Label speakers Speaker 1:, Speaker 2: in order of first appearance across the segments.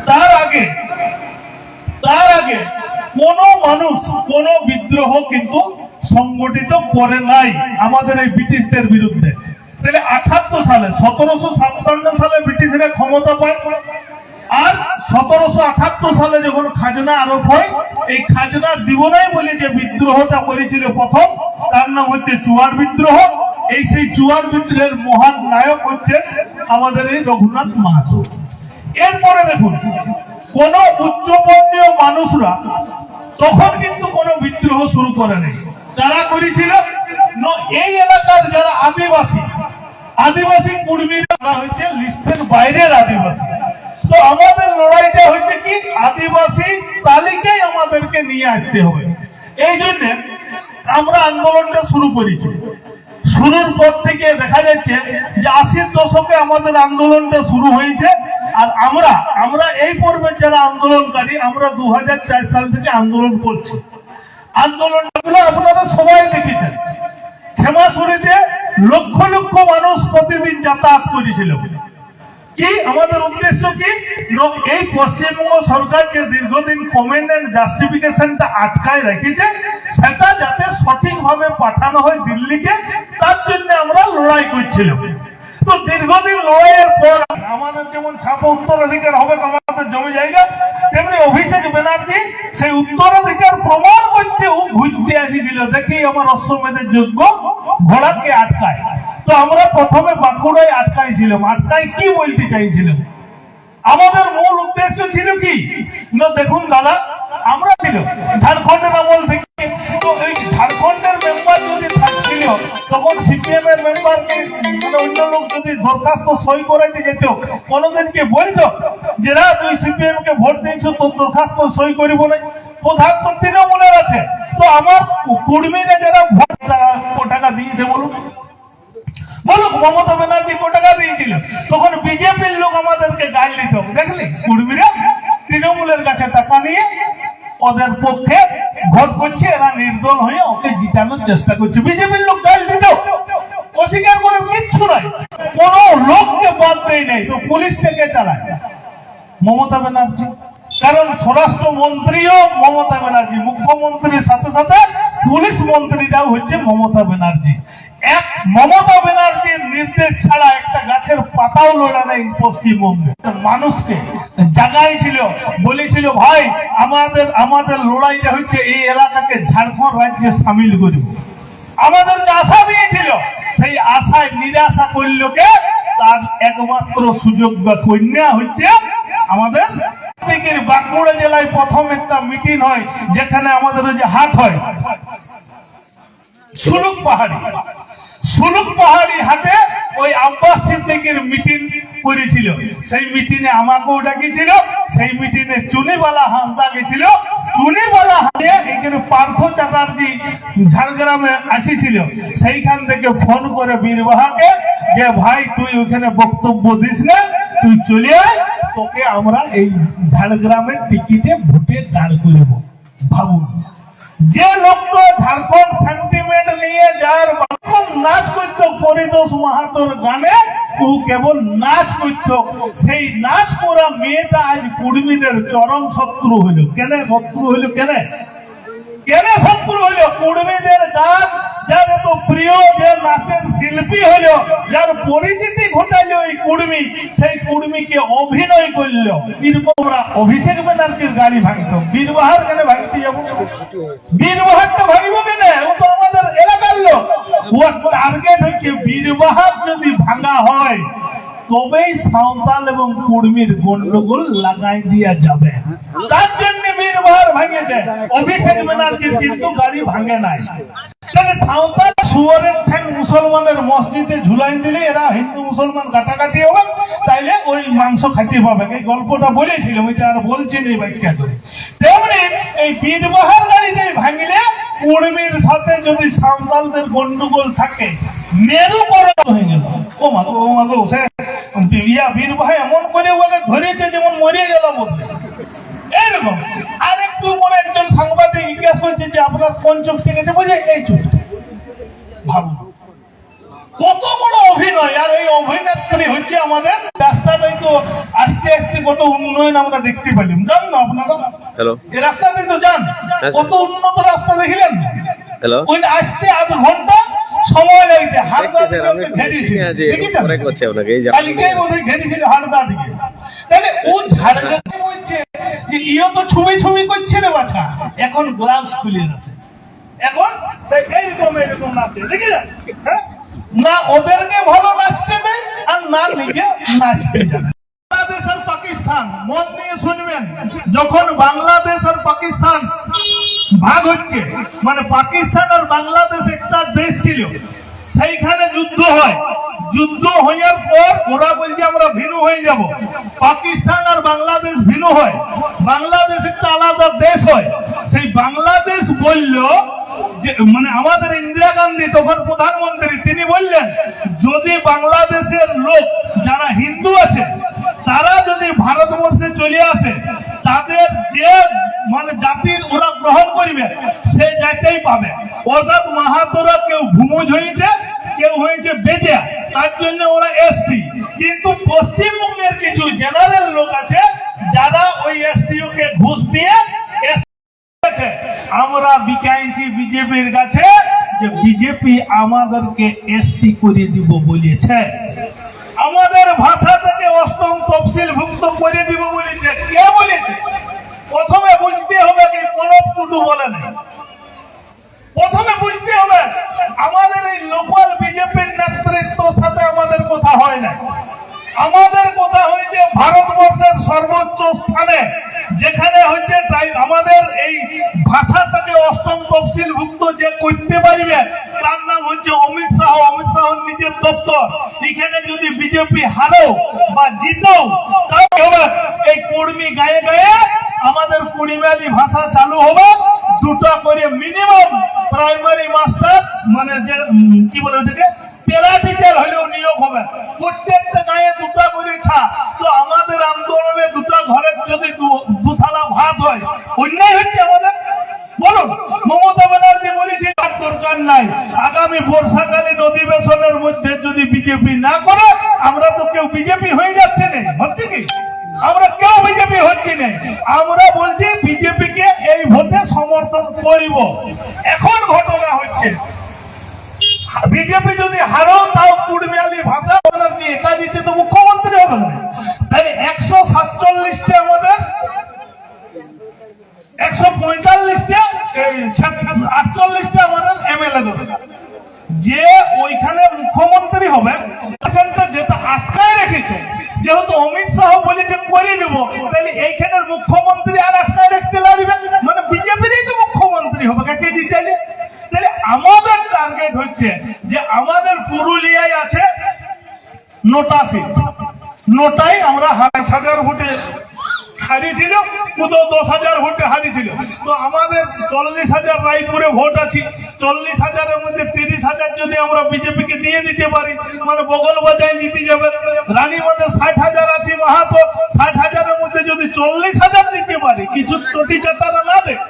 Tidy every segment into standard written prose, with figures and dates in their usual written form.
Speaker 1: তার আগে কোন মানুষ কোন বিদ্রোহ কিন্তু সংগঠিত করে নাই আমাদের এই ব্রিটিশদের বিরুদ্ধে। তাহলে 78 সালে 1757 সালে ব্রিটিশরা ক্ষমতা পায়, আর 1778 সালে যখন খাজনা আরোপ হয়, এই খাজনা দিব নাই বলে যে বিদ্রোহটা করেছিল প্রথম, তার নাম হচ্ছে চুয়ার বিদ্রোহ। এই সেই চুয়ার বিদ্রোহের মহান নায়ক হচ্ছে আমাদের এই রঘুনাথ মাহাতো। এরপরে দেখুন, কোন উচ্চবর্ণীয় মানুষরা তখন কিন্তু কোন বিদ্রোহ শুরু করে নাই। যারা করেছিল এই এলাকার যারা আদিবাসী কুর্মীরা হচ্ছে লিস্টের বাইরের আদিবাসী। তো আমাদের লড়াইটা হচ্ছে কি, আদিবাসী তালিকায় আমাদেরকে নিয়ে আসতে হবে। এই জন্য আমরা আন্দোলনটা শুরু করেছি। শুরুর পর থেকে দেখা যাচ্ছে যে 80-র দশকে আমাদের আন্দোলনটা শুরু হয়েছে। আর আমরা এই পর্বে যারা আন্দোলনকারী, আমরা 2004 সাল থেকে আন্দোলন করছি। আন্দোলনগুলো আপনারা সবাই দেখেছেন। ক্ষেমাশুরিতে লক্ষ লক্ষ মানুষ প্রতিদিন যাতায়াত করেছিল। কি আমাদের উদ্দেশ্য কি, এই পশ্চিমবঙ্গ সরকার যে দীর্ঘদিন কমেন্ট এন্ড জাস্টিফিকেশনটা আটকায় রেখেছে, সেটা যাতে সঠিকভাবে পাঠানো হয় দিল্লিকে, তার জন্য আমরা লড়াই করছিলাম। তো দীর্ঘদিন লড়াইয়ের পর আমাদের যেমন ছাপ উত্তরাধিকার হবে আমাদের জমি জায়গা, তেমনি অভিষেক ব্যানার্জি সেই উত্তরাধিকার প্রমাণ করতেও ঘুরতে আসিছিল, দেখি আমার অশ্বমেধের যোগ্য ঘোড়াকে আটকায়। তো আমরা প্রথমে বাঁকুড়ায় আটকাইছিলাম। আটকাই কি বলতে চাইছিলাম, আমাদের মূল উদ্দেশ্য ছিল কি না, দেখুন দাদা, আমরা ছিল ঝাড়খণ্ডের আমল থেকে। তো এই ঝাড়খণ্ডের মেম্বার যদি থাকছিল, তখন সিপিএম এর মেম্বারকে অন্য লোক যদি দরখাস্ত সই করাইতে যেত, কোনদিনকে বলতো যে না তুই সিপিএম কে ভোট দিয়েছ, তোর দরখাস্ত সই করিব না। প্রধানমন্ত্রীরও মনে আছে। তো আমার কর্মীরা যারা ভোট টাকা দিয়েছে বলুক, মমতা ব্যানার্জি কত টাকা দিয়েছিল, তখন বিজেপির লোক আমাদেরকে গাল দিত। দেখলি কর্মীরা তৃণমূলের কাছে টাকা নিয়ে ওদের পক্ষে ভোট করছে, এরা নির্দল হয়ে ওকে জিতানোর চেষ্টা করছে। বিজেপির লোক গাল দিত, অস্বীকার করে কিচ্ছু নাই, কোন লোককে বাদ দেয় নাই। তো পুলিশ থেকে চালায় মমতা ব্যানার্জি, কারণ স্বরাষ্ট্রমন্ত্রীও মমতা ব্যানার্জি, মুখ্যমন্ত্রীর সাথে সাথে পুলিশ মন্ত্রীটাও হচ্ছে মমতা ব্যানার্জি। এক মমতা ব্যানার্জির নির্দেশ ছাড়া একটা গাছের পাতাও লড়া নেই পশ্চিমবঙ্গে। মানুষকে জাগাইছিল, বলেছিল ভাই আমাদের লড়াইটা হচ্ছে এই এলাকাকে ঝাড়খণ্ড রাজ্যে সামিল করব। আমাদেরকে আশা দিয়েছিল, সেই আশায় নিরাশা করল কে, তার একমাত্র সুযোগ বা কন্যা হচ্ছে আমাদের বাঁকুড়া জেলায় প্রথম একটা মিটিং হয়, যেখানে আমাদের যে হাট হয় সুলুক পাহাড়ি হাটে, ওই আব্বাস সিদ্দিকীর মিটিং করেছিল। সেই মিটিং এ আমাকেও ডাকিছিল। সেই মিটিং এ চুনিবালা হাঁসদা গেছিল। চুনিবালা হাঁসে এখানে পার্থ চ্যাটার্জি ঝাড়গ্রামে আসিছিল। সেইখান থেকে ফোন করে বীরবাহাকে যে ভাই তুই ওখানে বক্তব্য দিস না, তুই চলে আয়, তোকে আমরা এই ঝাড়গ্রামের টিকিটে ভোটে দাঁড় করব। ভাবুন, যে লোকটা ঝাড়খণ্ড সেন্টিমেন্ট নিয়ে যার নাচ করতো পরিতোষ মাহাতোর গানে, ও কেবল নাচ করতো। সেই নাচ করা মেয়েটা আজ কুর্মীদের চরম শত্রু হইল। কেন শত্রু হইল? কেন শত্রু হইল? কুর্মীদের গান যার এত প্রিয়, যে নাচের শিল্পী হইল, যার পরিচিতি ঘটাইল এই কুর্মী, সেই কুর্মীকে অভিনয় করল। এরকম আমরা অভিষেক ব্যানার্জির গাড়ি ভাঙত, বীরবাহার কেন ভাঙতে যাবো? বীরবাহারটা ভাঙব কেন? ও তো আমাদের এলাকার লোক। ও টার্গেট হচ্ছে বীরবাহার যদি ভাঙা হয়, তবেই সাঁওতাল এবং কুর্মীর গন্ডগোল লাগাই দিয়া যাবে। তার জন্য বীরবাহার ভাঙেছে, অভিষেক ব্যানার্জির কিন্তু গাড়ি ভাঙে নাই। তাহলে সাঁওতাল শুয়োরের ঠ্যাং মুসলমানের মসজিদে ঝুলাই দিলে এরা হিন্দু মুসলমান কাটাকাটি হবে, তাইলে ওই মাংস খাইতে পাবে। এই গল্পটা বলেছিলাম, ওইটা আর বলছি না এই ব্যাখ্যা করে। তেমনি এই বীরবাহার গাড়িতে ভাঙিলে কুর্মীর সাথে যদি সাঁওতালদের গন্ডগোল থাকে, মেরুকরণ হয়ে গেল। ও মাগো সে বীরবাহা এমন করে ওকে ধরেছে যেমন মরে গেল বলতে এইরকম। আর একটু পরে একজন সাংবাদিক জিজ্ঞাসা করছে যে আপনার কোন চোখ ঠিক আছে, বুঝে এই চোখ। ভাবুন কত বড় অভিনয়, আর এই অভিনেত্রী হচ্ছে আমাদের রাস্তাটাই তো আস্তে আস্তে কত উন্নয়ন আমরা দেখতে পেলাম, জান না আপনারা?
Speaker 2: হ্যালো
Speaker 1: এই রাস্তাটাই তো যান, কত উন্নত রাস্তা দেখিলেন।
Speaker 2: হ্যালো
Speaker 1: ওই আসতে আধ ঘন্টা সময় লাগছে হারদা
Speaker 2: স্যার আমি পরে করছি আপনাকে এই যে
Speaker 1: কালকেই বোধহয় ঘেরেছিল হারদা দিকে। তাহলে ও ঝাড়গ্রামে বলছে যে ইও তো ছবি ছবি করছে রে বাছা, এখন গ্লাভস খুলে আছে, এখন এইরকম নাচে, দেখে না ওদেরকে ভালো নাচতে দেয় আর না নিজে নাচতে জানে। বাংলাদেশ আর পাকিস্তান, মন দিয়ে শুনবেন, যখন বাংলাদেশ আর পাকিস্তান ভাগ হচ্ছে, মানে পাকিস্তান আর বাংলাদেশ একটা দেশ ছিল, সেইখানে যুদ্ধ হয়। যুদ্ধ হওয়ার পর ওরা বলছে আমরা ভিন্ন হয়ে যাব, পাকিস্তান আর বাংলাদেশ ভিন্ন হয়, বাংলাদেশ একটা আলাদা দেশ হয়। সেই বাংলাদেশ বলল যে, মানে আমাদের ইন্দিরা গান্ধী তখন প্রধানমন্ত্রী, তিনি বললেন যদি বাংলাদেশের লোক যারা হিন্দু আছে তারা যদি ভারতবর্ষে চলে আসে, তাদের যে মানে জাতির ওরা গ্রহণ করবে, সে জাতিই পাবে। অর্থাৎ মাহাতোরা কেউ ভূমুজ হয়েছে, কেউ হয়েছে বেজা, তার জন্য ওরা এসটি। কিন্তু পশ্চিমবঙ্গের কিছু জেনারেল লোক আছে যারা ওই এসটিও কে ঘুষ দিয়ে আমরা বিকাইছি বিজেপির কাছে, যে বিজেপি আমাদেরকে এসটি করে দিব বলেছে, আমাদের ভাষাটাকে অষ্টম তফসিলভুক্ত করে দিব বলেছে। কে বলেছে? প্রথমে বুঝতে হবে কি প্রণব টুডু বলে না, প্রথমে বুঝতে হবে আমাদের এই লোকাল বিজেপির নেতৃত্বের সাথে আমাদের কথা হয় না। আমাদের কথা হয়েছে ভারতবর্ষের সর্বোচ্চ স্থানে, যেখানে হচ্ছে তাই আমাদের এই ভাষাটাকে অষ্টম তফসিলভুক্ত যে করতে পারবে তার নাম হচ্ছে অমিত শাহ। অমিত শাহ নিজের দপ্তর। এখানে যদি বিজেপি হারো বা জিতো, তাহলে এই কুর্মি গায়ে গায়ে আমাদের কুড়িমালি ভাষা চালু হবে। দুটো করে মিনিমাম প্রাইমারি মাস্টার, মানে যে কি বলে ওটাকে পেরা টিচার হলেও নিয়োগ হবে। প্রত্যেকটা গায়ে দুটো করে ছা। তো আমাদের আন্দোলনে দুটো ঘরের যদি দুথালা ভাত হয়, অন্যায় হচ্ছে আমাদের? বলুন। মমতা ব্যানার্জি বলেছে তার দরকার নাই, আগামী বর্ষাকালীন অধিবেশনের মধ্যে যদি বিজেপি না করে, আমরা তো কেউ বিজেপি হয়ে যাচ্ছে না, হচ্ছে কি? আমরা কেউ বিজেপি হচ্ছি না। আমরা বলছি বিজেপিকে এই ভোটে সমর্থন করিব। এখন ঘটনা হচ্ছে বিজেপি যদি হারো, তাও কুড়মিয়ালি ভাষা ব্যানার্জি একা জিতে তো মুখ্যমন্ত্রী হবে না। তাই 147টা আমাদের 145টা 48টা আমাদের এমএলএ দরকার, যে ওইখানে মুখ্যমন্ত্রী হবে। যেটা আটকায় রেখেছে, যেহেতু অমিত শাহ বলেছে করে দেব, তাহলে এইখানের মুখ্যমন্ত্রী আর আটকায় রাখতে লাগবে, মানে বিজেপিরই তো মুখ্যমন্ত্রী হবে কাকে জিতাইলে। তাহলে আমাদের টার্গেট হচ্ছে যে আমাদের পুরুলিয়ায় আছে 9টা সিট, 9টাই আমরা 1000 ভোটে হারিয়েছিল, কোথাও 10,000 ভোটে হারিয়েছিল। তো আমাদের 40,000 রায়পুরে ভোট আছে, 40,000-এর মধ্যে 30,000 যদি আমরা বিজেপিকে দিয়ে দিতে পারি, মানে বগল বাজায় জিতে যাবে। রানীবাঁধে 60,000 আছে মাহাতো, 60,000-এর মধ্যে যদি 40,000 দিতে পারি, কিছু টোটি চাটারা না দেয়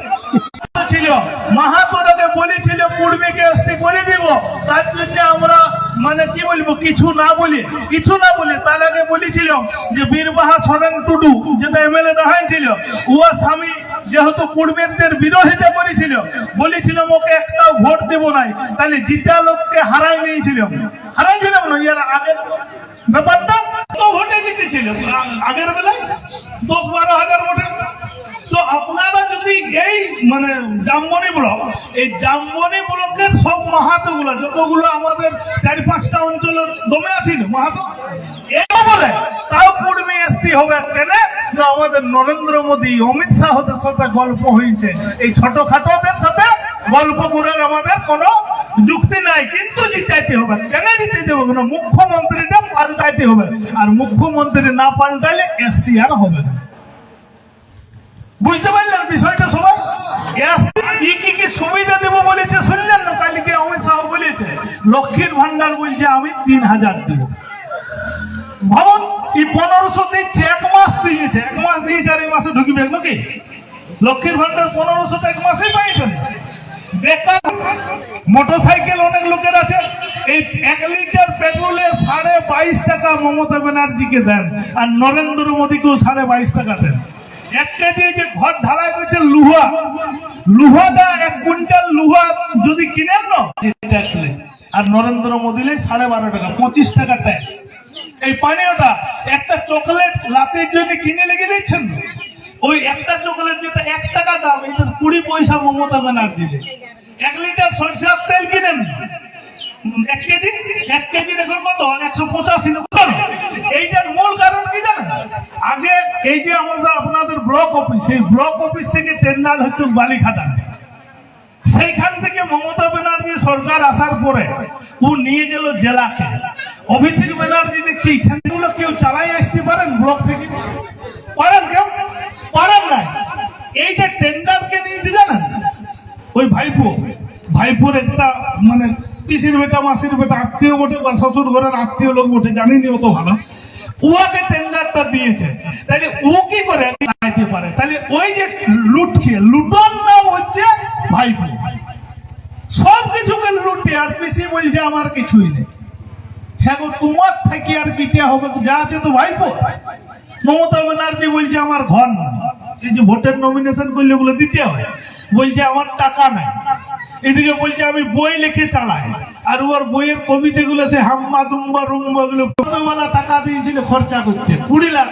Speaker 1: ছিল, মাহাতোটাকে বলেছিল পূর্বীকে এসটি করে দিব। তার জন্য আমরা মানে কি বলবো, কিছু না বলে তার আগে বলেছিল যে বীরবাহা সরেন টুডু, যেটা এমএলএ দেখাইছিল, উয়া স্বামী যেহেতু পূর্বের বিরোধিতা করেছিল, বলেছিল ওকে একটাও ভোট দেব নাই, তাহলে জিতা লোককে হারাই নিয়েছিলাম না। ইয়ার আগের ব্যাপারটা তো ভোটে জিতেছিল, আগের বেলায় 10-12 হাজার ভোটে। তো আপনারা যদি এই মানে জামবনি ব্লক, এই জামবনি ব্লকের সব মাহাতো গুলো, যতগুলো আমাদের 4-5টা অঞ্চলের দমে আছিল মাহাতো, এটা বলে তাও পূর্বে এসটি হবে কেন? আমাদের নরেন্দ্র মোদী, অমিত শাহদের সাথে গল্প হয়েছে, এই ছোটখাটোদের সাথে গল্প করার আমাদের কোনো যুক্তি নাই। কিন্তু জিতাইতে হবে। কেন জিতাইতে হবে না? মুখ্যমন্ত্রীটা পাল্টাইতে হবে, আর মুখ্যমন্ত্রী না পাল্টাইলে এসটি আর হবে না। বুঝতে পারলেন বিষয়টা সবাই? কি কি সুবিধা দেব বলেছে শুনলেন না? কালকে অমিত শাহ বলেছে লক্ষ্মীর ভান্ডার বলছে আমি 3,000 দেব। ভাবুন, এই 1500 দিচ্ছে, 1 মাস দিয়েছে, 1 মাস দিয়েছে, আর এই মাসে ঢুকবে নাকি? লক্ষ্মীর ভান্ডার 1500 এক মাসেই পাইছেন। বেকার মোটরসাইকেল অনেক লোকের আছে। এই 1 লিটার পেট্রোলে 22.5 টাকা মমতা ব্যানার্জিকে দেন, আর নরেন্দ্র মোদীকেও 22.5 টাকা দেন। 1 কেজি যে ঘর ঢালাই করছে লুহাটা 1 কুইন্টাল লুহা যদি কিনেন না ট্যাক্স নেই, আর নরেন্দ্র মোদী 12.5 টাকা, 25 টাকা ট্যাক্স। এই পানীয়টা একটা চকলেট লাতের জন্য কিনে লেগে দিচ্ছেন, ওই একটা চকলেট যেটা 1 টাকা দাম, এটা 20 পয়সা মমতা ব্যানার্জি দেয়। 1 লিটার সরষের তেল কিনেন 1 কেজি দেখুন কত, 185 টাকা। এইটার মূল কারণ কি জানেন? আগে এই যে আমাদের আপনাদের ব্লক অফিস, এই ব্লক অফিস থেকে টেন্ডার হচ্ছে বালি খাদান। সেইখান থেকে মমতা ব্যানার্জি সরকার আসার পরে ও নিয়ে গেল জেলাকে। অভিষেক ব্যানার্জি দেখছি এখানগুলো কেউ চালাই আসতে পারেন ব্লক থেকে? পারেন কেউ? পারেন না। এই যে টেন্ডারকে নিয়েছে জানেন, ওই ভাইপোর একটা মানে পিসির বেটা মাসির বেটা আত্মীয় বটে, বা শ্বশুর ঘরের আত্মীয় লোক বটে, জানিনি অত ভালো, ওকে টেন্ডারটা দিয়েছে। তাহলে ও কি করে চাইতে পারে? তাহলে ওই যে লুটছে, লুটন নাম হচ্ছে ভাইপো। সব কিছুকে লুটে, আর পিসি বলছে আমার কিছুই নেই। হ্যাঁ গো, তোমার থেকে আর কি হবে? যা আছে তো ভাইপো। মমতা ব্যানার্জি বলছে আমার ঘর না, এই যে ভোটের নমিনেশন করলে ওগুলো দিতে হয়, বলছে আমার টাকা নাই। এদিকে বলছে আমি বই লিখে চালাই, আর ওর বইয়ের কবিতাগুলো সে হাম্মা দুম্বা রুম্বা গুলো টাকা দিয়েছিল খরচা করতে 20 লাখ।